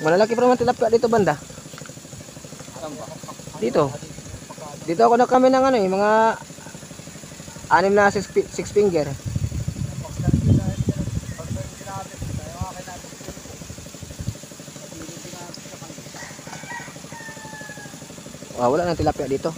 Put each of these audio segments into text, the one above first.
Malalaki pa naman tilapia dito banda. Dito. Dito ako na kami ng ano eh, mga 6 na 6 finger. Wala nang tilapia dito.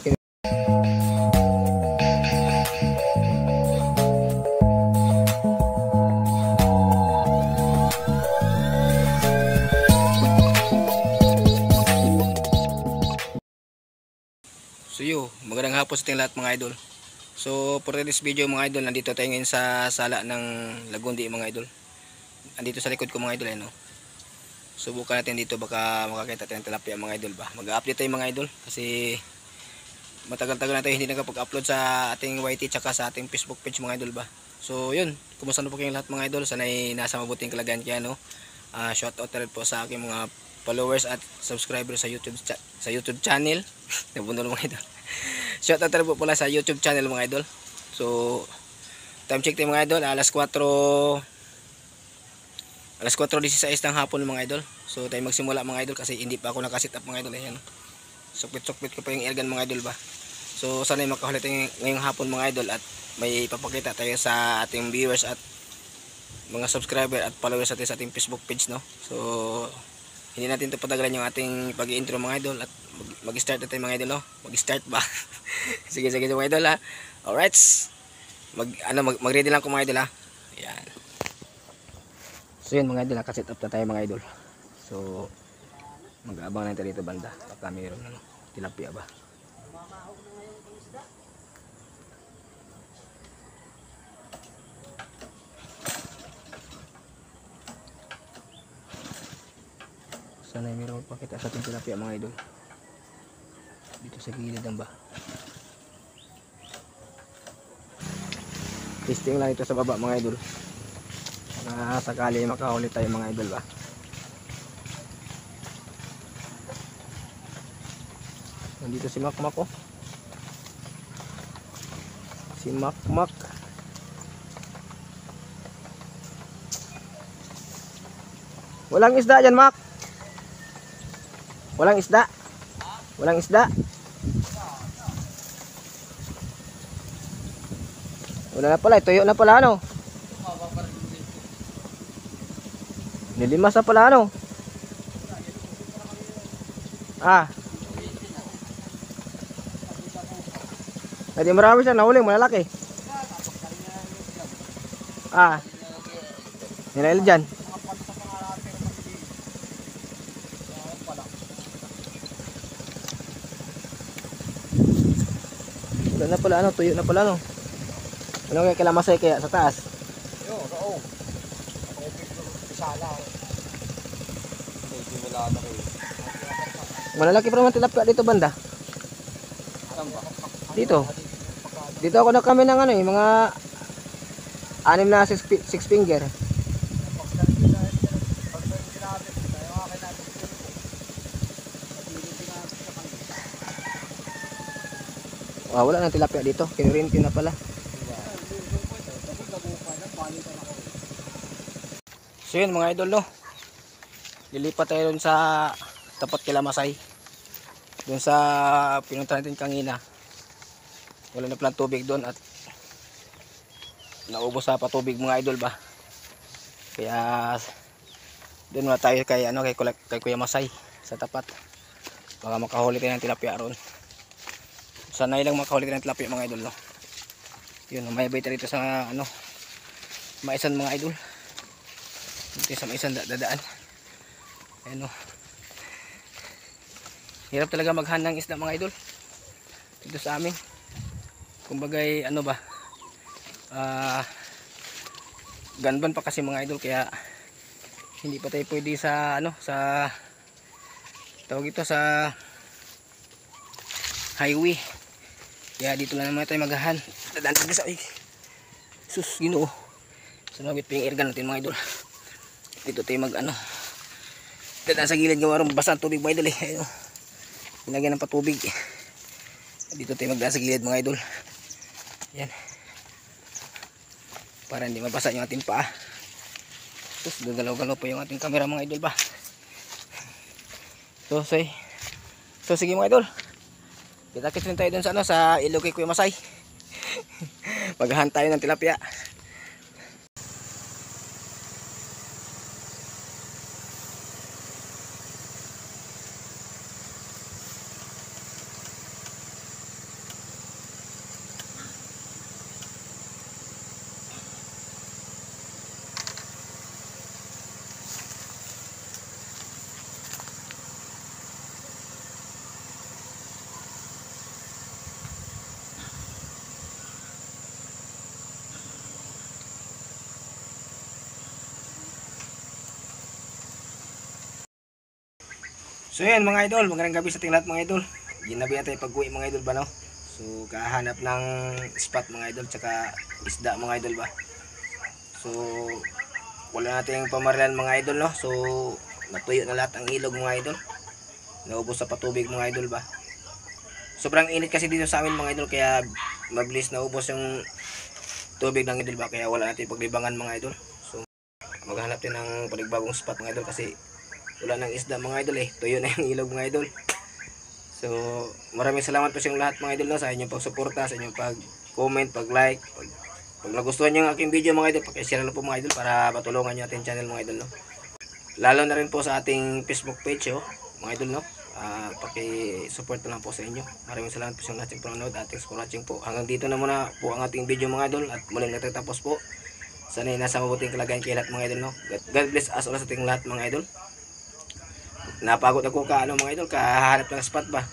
So magandang hapon sa ating lahat mga idol. So for this video mga idol, nandito tayo ngayon sa sala ng Lagundi mga idol. Andito sa likod ko mga idol, no. Subukan natin dito, baka makakita tayo ng tilapia mga idol ba. Mag-update tayo mga idol kasi matagal-tagal na tayo hindi nakapag-upload sa ating YT tsaka sa ating Facebook page mga idol ba. So yun, kumusta na po kayong lahat mga idol? Sana'y nasa mabuting kalagayan kaya, no. Shout out rin po sa aking mga followers at subscribers sa YouTube channel. Nabundol mga idol. Shout out rin po pala sa YouTube channel mga idol. So time check tayo mga idol, alas 4:16 ng hapon mga idol. So tayo magsimula mga idol kasi hindi pa ako nakasit up mga idol. Ayan, sukpit ko pa yung airgun mga idol ba. So sana'y makahuli tayo ngayong hapon mga idol at may ipapakita tayo sa ating viewers at mga subscriber at followers natin sa ating Facebook page, no. So hindi natin ito patagalan yung ating pag-intro mga idol at mag-start na tayo mga idol, no. Mag-start ba? sige mga idol ha. Alright. Mag-ready lang ko mga idol ha. Ayan. So yun mga idol, nakaset up na tayo mga idol. So mag-aabang na tayo dito banda. Baka mayroon ano, tilapia ba. Sana mayroon magpakita sa ating tilapia mga idol. Dito sa gilid ang ba. Testing lang ito sa baba mga idol. Sakali makahuli tayo mga idol ba. Nandito si Makmak oh. Si Makmak. Walang isda dyan, Mak. Walang isda. Walang isda. Wala na pala, tuyo na pala ano. Nilimas na pala ano. Hindi marami siya nahuling, malalaki. Nilail dyan. Wala na pala ano, tuyo na pala ano. Ano kaya kalamasay kaya sa taas? Yo, oo. Pisala. Malalaki pa naman tilapia dito banda. Dito. Dito ako na kami ng ano eh, mga 6 na 6 finger. Wala nang tilapia dito. Kinurinti na pala. So yun mga idol, no. Lilipat tayo dun sa tapat kila Masay. Dun sa pinunta natin kanina. Wala na palang tubig doon at naubos sa patubig mga idol ba. Kaya doon na tayo kay Kuya Masay sa tapat. Baka makahuli tayo ng tilapia ron. Sanay lang makahuli tayo ng tilapia mga idol, no. Yun, may bait rito sa ano, Maisan mga idol. Dito sa Maisan dadaan. Ayan, no. Hirap talaga maghanang isda mga idol dito sa amin. Kumbagay ano ba, ganban pa kasi mga idol, kaya hindi pa tayo pwede sa ano, sa tawag ito sa highway. Kaya dito lang naman tayo maghahan. Dadaan tayo sa sus Ginoo. Sumabit pa yung airgun natin mga idol. Dito tayo mag ano, dadaan sa gilid, gawa rin basa ang tubig mga idol eh. Pinagyan ng patubig. Dito tayo magdaan sa gilid mga idol. Yan. Para hindi mabasa yung ating paa. Tapos gagalaw-galaw po yung ating camera mga idol ba. So, sige mga idol. Kita-kits rin tayo dun sa ano, sa ilog kay Kuya Masay. Maghahan tayo ng tilapia. So yan mga idol, magandang gabi sa ating lahat mga idol. Ginabi natin pag-uwi mga idol ba no? So kahanap ng spot mga idol, tsaka isda mga idol ba. So wala nating pamarilan mga idol no. So natuyo na lahat ang ilog mga idol. Naubos sa patubig mga idol ba. Sobrang init kasi dito sa amin mga idol, kaya mabilis naubos yung tubig ng idol ba, kaya wala natin paglibangan mga idol. So maghanap din ng panigbagong spot mga idol kasi wala nang isda mga idol tuyo na yung ilog mga idol. So maraming salamat po sa inyong lahat mga idol no, sa inyong pagsuporta, sa inyong pag-comment, pag-like, pag nagustuhan nyo ang aking video mga idol, paki-share na po mga idol para matulungan nyo ating channel mga idol no. Lalo na rin po sa ating Facebook page mga idol no. Paki-support na lang po sa inyo. Maraming salamat po sa lahat ng panonood at thanks for watching po. Hanggang dito na muna po ang ating video mga idol at muling natatapos po. Sana nasa mabuting kalagayan kayo lahat mga idol no. God bless us all sa ating lahat mga idol. Napagod ako mga idol, kahanap ng spot ba.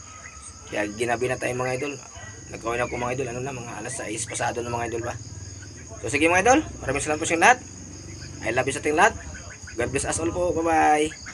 Kaya ginabi na tayo mga idol. Nagkawin ako mga idol, mga alas 6 pasado na mga idol ba. So sige mga idol, maraming salamat po sa lahat. I love you sa ating lahat. God bless us all po. Bye bye.